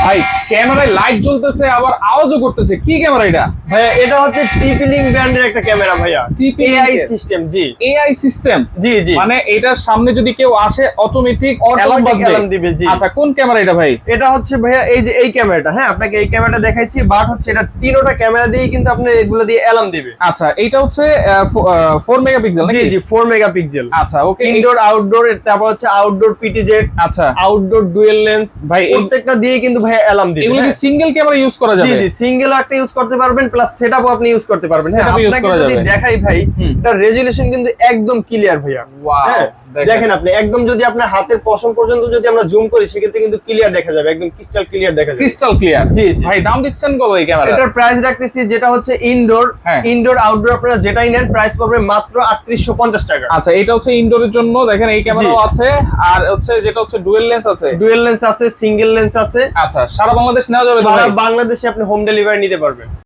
ভাই ক্যামেরায় লাইট জ্বলতেছে আবার আওয়াজও করতেছে, কি ক্যামেরা এটা? ভাইয়া এটা হচ্ছে টিপি-লিংক ব্র্যান্ডের একটা ক্যামেরা ভাইয়া। AI system. জি এআই সিস্টেম। জি জি, মানে এটার সামনে যদি কেউ আসে অটোমেটিক অ্যালার্ম দিবে। জি আচ্ছা, কোন ক্যামেরা এটা ভাই? এটা হচ্ছে ভাইয়া এই যে এই ক্যামেরাটা, হ্যাঁ আপনাকে এই ক্যামেরাটা দেখাইছি, বাট হচ্ছে এটা তিনোটা ক্যামেরা দিয়েই কিন্তু আপনি এগুলো দিয়ে অ্যালার্ম দিবে। আচ্ছা, এটা হচ্ছে 4 মেগাপিক্সেল জি নাকি? জি 4 মেগাপিক্সেল। আচ্ছা ওকে। ইনডোর আউটডোর, তারপর হচ্ছে আউটডোর পিটিজেড, আচ্ছা আউটডোর ডুয়াল লেন্স, ভাই প্রত্যেকটা দিয়ে কিন্তু ভাইয়া অ্যালার্ম দিবে। এগুলো কি সিঙ্গেল ক্যামেরা ইউজ করা যাবে? জি জি সিঙ্গেল একটা ইউজ করতে পারবেন, প্লাস সেটআপও আপনি ইউজ করতে পারবেন। হ্যাঁ Setup use আপনাকে করা যদি যাবে। দেখাই ভাই, এটা রেজোলিউশন কিন্তু একদম ক্লিয়ার ভাইয়া। ওয়াও, হ্যাঁ দেখেন আপনি একদম যদি আপনার হাতের পশম পর্যন্ত যদি আমরা জুম করি সেক্ষেত্রে কিন্তু ক্লিয়ার দেখা যাবে, একদম ক্রিস্টাল ক্লিয়ার দেখা যাবে। Crystal clear. জি জি ভাই দাম দিচ্ছেন কত এই ক্যামেরা? এটার প্রাইস রাখতেছি যেটা হচ্ছে ইনডোর, হ্যাঁ। ইনডোর আউটডোর আপনারা যেটাই নেন প্রাইস পাবে মাত্র 3850 টাকা। আচ্ছা, এটা হচ্ছে ইনডোরের জন্য, দেখেন এই ক্যামেরাও আছে, আর হচ্ছে যেটা হচ্ছে ডুয়াল লেন্স আছে। ডুয়াল লেন্স আছে, সিঙ্গেল লেন্স আছে। আচ্ছা, সারা বাংলাদেশ নেওয়া যাবে তো সারা ভাই? বাংলাদেশে আপনি হোম ডেলিভারি নিতে পারবেন।